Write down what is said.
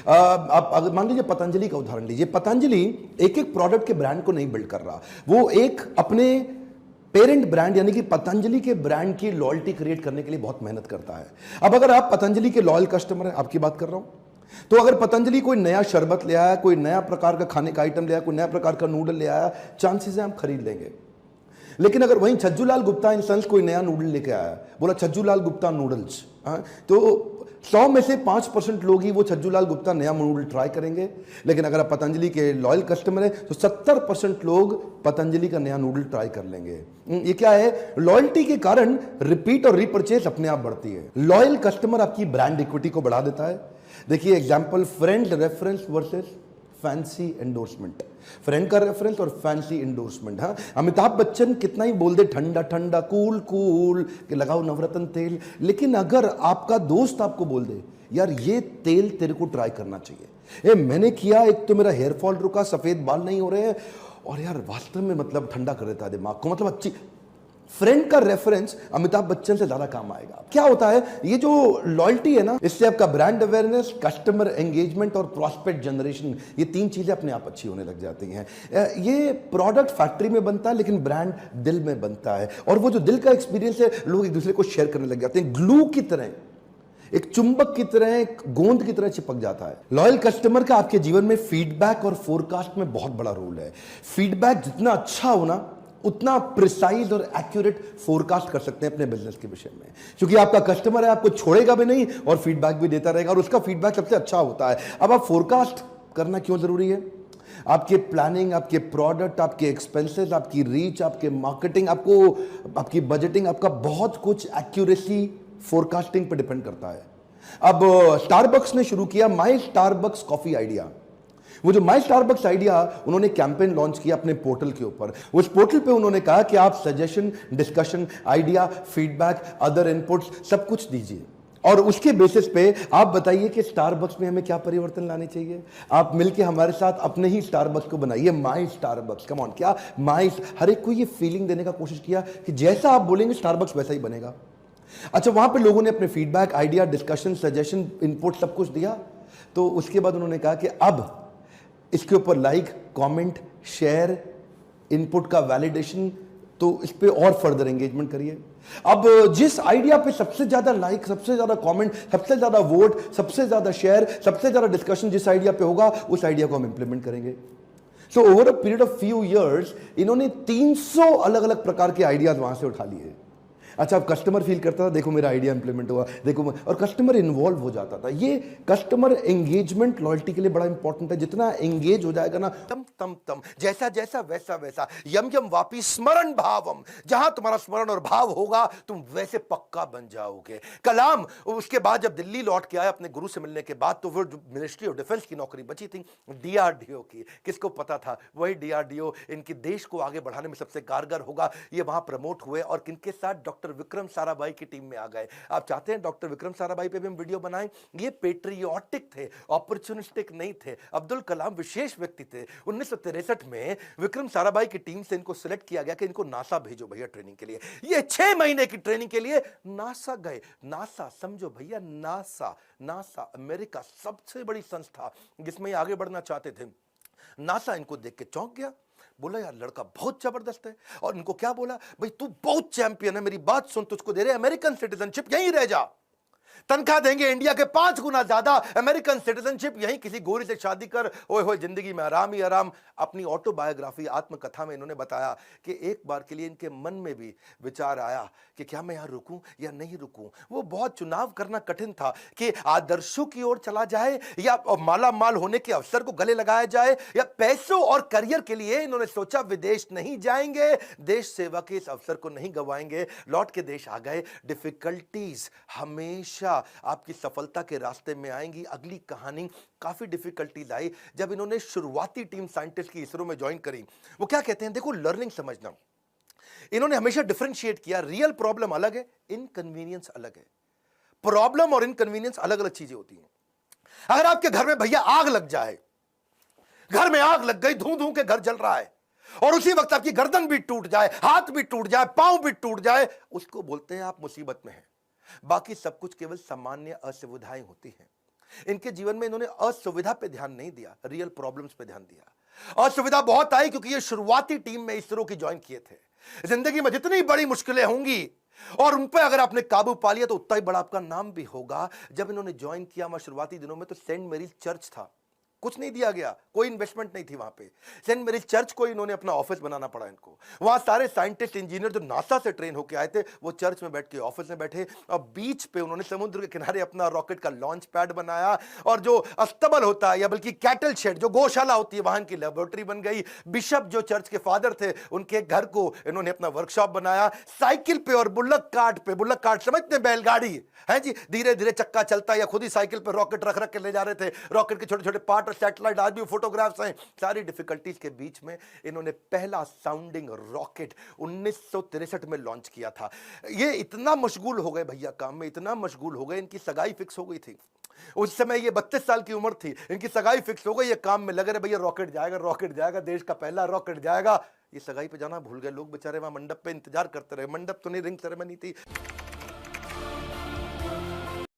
आप अगर मान लीजिए पतंजलि का उदाहरण लीजिए, पतंजलि एक एक प्रोडक्ट के ब्रांड को नहीं बिल्ड कर रहा, वो एक अपने पेरेंट ब्रांड यानी कि पतंजलि के ब्रांड की लॉयल्टी क्रिएट करने के लिए बहुत मेहनत करता है। अब अगर आप पतंजलि के लॉयल कस्टमर हैं, आपकी बात कर रहा हूं, तो अगर पतंजलि कोई नया शरबत ले आया, कोई नया प्रकार का खाने का आइटम ले आया, कोई नया प्रकार का नूडल ले आया, चांसेस है हम खरीद लेंगे। लेकिन अगर वहीं छज्जूलाल गुप्ता इन सेंस कोई नया नूडल लेके आया, बोला छज्जूलाल गुप्ता नूडल्स, तो 100 में से 5% लोग ही वो छज्जूलाल गुप्ता नया नूडल ट्राई करेंगे। लेकिन अगर आप पतंजलि के लॉयल कस्टमर हैं तो 70% लोग पतंजलि का नया नूडल ट्राई कर लेंगे। ये क्या है? लॉयल्टी के कारण रिपीट और रीपरचेज अपने आप बढ़ती है। लॉयल कस्टमर आपकी ब्रांड इक्विटी को बढ़ा देता है। देखिए example, friend reference versus fancy endorsement, friend का रेफरेंस और फैंसी एंडोर्समेंट। हाँ, अमिताभ बच्चन कितना ही बोल दे ठंडा ठंडा कूल कूल कि लगाओ नवरत्न तेल, लेकिन अगर आपका दोस्त आपको बोल दे यार ये तेल तेरे को ट्राई करना चाहिए, मैंने किया, एक तो मेरा हेयर फॉल रुका, सफेद बाल नहीं हो रहे हैं, और यार वास्तव में मतलब ठंडा कर देता है दिमाग को, मतलब अच्छी। फ्रेंड का रेफरेंस अमिताभ बच्चन से ज्यादा काम आएगा। क्या होता है, ये जो लॉयल्टी है ना, इससे आपका ब्रांड अवेयरनेस, कस्टमर एंगेजमेंट और प्रॉस्पेक्ट जनरेशन, ये 3 चीजें अपने आप अच्छी होने लग जाती हैं। ये प्रोडक्ट फैक्ट्री में बनता है लेकिन ब्रांड दिल में बनता है, और वो जो दिल का एक्सपीरियंस है लोग एक दूसरे को शेयर करने लग जाते हैं। ग्लू की तरह, एक चुंबक की तरह, एक गोंद की तरह चिपक जाता है। लॉयल कस्टमर का आपके जीवन में फीडबैक और फोरकास्ट में बहुत बड़ा रोल है। फीडबैक जितना अच्छा हो ना, उतना प्रिसाइज और एक्यूरेट फोरकास्ट कर सकते हैं अपने बिजनेस के विषय में, क्योंकि आपका कस्टमर है, आपको छोड़ेगा भी नहीं और फीडबैक भी देता रहेगा, और उसका फीडबैक सबसे अच्छा होता है। अब आप फोरकास्ट करना क्यों जरूरी है? आपके प्लानिंग, आपके प्रोडक्ट, आपके एक्सपेंसेस, आपकी रीच, आपके मार्केटिंग, आपकी बजटिंग, आपका बहुत कुछ एक्यूरेसी फोरकास्टिंग पर डिपेंड करता है। अब स्टारबक्स ने शुरू किया माई स्टारबक्स कॉफी आइडिया। वो जो माई स्टारबक्स आइडिया, उन्होंने कैंपेन लॉन्च किया अपने पोर्टल के ऊपर। उस पोर्टल पे उन्होंने कहा कि आप suggestion, discussion, idea, feedback, other inputs सब कुछ दीजिए, और उसके बेसिस पे आप बताइए कि स्टारबक्स में हमें क्या परिवर्तन लाने चाहिए। आप मिलके हमारे साथ अपने ही स्टारबक्स को बनाइए, माई स्टारबक्स। कम ऑन, क्या माई, हर एक को ये फीलिंग देने का कोशिश किया कि जैसा आप बोलेंगे स्टारबक्स वैसा ही बनेगा। अच्छा, वहां पे लोगों ने अपने feedback, idea, discussion, suggestion, input सब कुछ दिया। तो उसके बाद उन्होंने कहा कि अब इसके ऊपर लाइक, कमेंट, शेयर, इनपुट का वैलिडेशन, तो इस पे और फर्दर एंगेजमेंट करिए। अब जिस आइडिया पे सबसे ज्यादा लाइक, सबसे ज्यादा कमेंट, सबसे ज्यादा वोट, सबसे ज्यादा शेयर, सबसे ज्यादा डिस्कशन जिस आइडिया पे होगा, उस आइडिया को हम इंप्लीमेंट करेंगे। So over a period of few years इन्होंने 300 अलग अलग प्रकार के आइडियाज वहां से उठा लिए। अच्छा, अब कस्टमर फील करता था देखो मेरा आइडिया इंप्लीमेंट हुआ, देखो, और कस्टमर इन्वॉल्व हो जाता था। ये कस्टमर एंगेजमेंट लॉयल्टी के लिए बड़ा इंपॉर्टेंट है। जितना एंगेज हो जाएगा ना, तम तम तम, जैसा जैसा वैसा वैसा, यम यम वापी स्मरण भावम, जहां तुम्हारा स्मरण और भाव होगा तुम वैसे पक्का बन जाओगे। कलाम उसके बाद जब दिल्ली लौट के आया अपने गुरु से मिलने के बाद, तो वो मिनिस्ट्री ऑफ डिफेंस की नौकरी बची थी डीआरडीओ की। किसको पता था वही डीआरडीओ इनके देश को आगे बढ़ाने में सबसे कारगर होगा। ये वहां प्रमोट हुए और किनके साथ? डॉक्टर विक्रम साराभाई की टीम में आ गए। आप चाहते हैं डॉक्टर विक्रम साराभाई पे भी हम वीडियो बनाएं? ये पेट्रियोटिक थे, अपॉर्चुनिस्टिक नहीं थे। अब्दुल कलाम विशेष व्यक्ति थे। 1963 में विक्रम साराभाई की टीम से इनको सिलेक्ट किया गया कि इनको नासा भेजो भैया ट्रेनिंग के लिए। ये 6 महीने की ट्रेनिंग के लिए नासा गए। नासा समझो भैया, नासा अमेरिका सबसे बड़ी संस्था जिसमें आगे बढ़ना चाहते थे। नासा इनको देख के चौंक गया, बोला यार लड़का बहुत जबरदस्त है। और इनको क्या बोला? भाई तू बहुत चैंपियन है, मेरी बात सुन, तुझको दे रहे अमेरिकन सिटीजनशिप, यहीं रह जा, तनख्वाह देंगे इंडिया के 5 गुना ज्यादा, अमेरिकन सिटीजनशिप, यहीं किसी गोरी से शादी कर, ओए होए जिंदगी में आराम ही आराम। अपनी ऑटोबायोग्राफी, आत्मकथा में इन्होंने बताया कि एक बार के लिए इनके मन में भी विचार आया कि क्या मैं यहां रुकूं या नहीं रुकूं। वो बहुत चुनाव करना कठिन था कि आदर्शों की ओर चला जाए या माला माल होने के अवसर को गले लगाया जाए, या पैसों और करियर के लिए इन्होंने सोचा विदेश नहीं जाएंगे, देश सेवा के इस अवसर को नहीं गंवाएंगे। लौट के देश आ गए। डिफिकल्टीज हमेशा आपकी सफलता के रास्ते में आएंगी। अगली कहानी, काफी डिफिकल्टीज आई जब इन्होंने शुरुआती टीम साइंटिस्ट की इसरो में ज्वाइन करी। वो क्या कहते हैं, देखो लर्निंग समझना, इन्होंने हमेशा डिफरेंशिएट किया। रियल प्रॉब्लम अलग है, इनकन्वीनियंस अलग है। प्रॉब्लम और इनकन्वीनियंस अलग अलग चीजें होती हैं। अगर आपके घर में भैया आग लग जाए, घर में आग लग गई, धू धू के घर जल रहा है, और उसी वक्त आपकी गर्दन भी टूट जाए, हाथ भी टूट जाए, पांव भी टूट जाए, उसको बोलते हैं आप मुसीबत में हैं। बाकी सब कुछ केवल सामान्य असुविधाएं होती हैं। इनके जीवन में इन्होंने असुविधा पे ध्यान नहीं दिया, रियल प्रॉब्लम्स पे ध्यान दिया। असुविधा बहुत आई क्योंकि ये शुरुआती टीम में इसरो की ज्वाइन किए थे। जिंदगी में जितनी बड़ी मुश्किलें होंगी और उन पर अगर आपने काबू पा लिया तो उतना ही बड़ा आपका नाम भी होगा। जब इन्होंने ज्वाइन किया वहां शुरुआती दिनों में तो सेंट मेरीज चर्च था, कुछ नहीं दिया गया, कोई इन्वेस्टमेंट नहीं थी वहां पे। सेंट मेरीज चर्च को इन्होंने अपना ऑफिस बनाना पड़ा इनको। वहां सारे साइंटिस्ट इंजीनियर जो नासा से ट्रेन होकर आए थे वो चर्च में बैठ के ऑफिस में बैठे और बीच पे उन्होंने समुद्र के किनारे अपना रॉकेट का लॉन्च पैड बनाया और जो अस्तबल होता है या बल्कि कैटल शेड जो गौशाला होती है वहां की लेबोरेटरी बन गई। बिशप जो चर्च के फादर थे उनके घर को इन्होंने अपना वर्कशॉप बनाया। साइकिल पे और बुल्लक कार्ट पे, बुल्लक कार्ट समझते हैं बैलगाड़ी है जी, धीरे धीरे चक्का चलता या खुद ही साइकिल पे रॉकेट रख रख के ले जा रहे थे। रॉकेट के छोटे छोटे पार्ट और सैटेलाइट, आज भी फोटोग्राफ्स हैं। सारी डिफिकल्टीज के बीच में इन्होंने पहला साउंडिंग रॉकेट 1963 में लॉन्च किया था। ये इतना मशगूल हो गए भैया काम में, इतना मशगूल हो गए, इनकी सगाई फिक्स हो गई थी। उस समय ये 32 साल की उम्र थी, इनकी सगाई फिक्स हो गई, ये काम में लगे रहे, भैया रॉकेट जाएगा, रॉकेट जाएगा, देश का पहला रॉकेट जाएगा। ये सगाई पे जाना भूल गए लोग बेचारे, वहां मंडप पे इंतजार करते रहे। मंडप तो नहीं, रिंग सेरेमनी थी।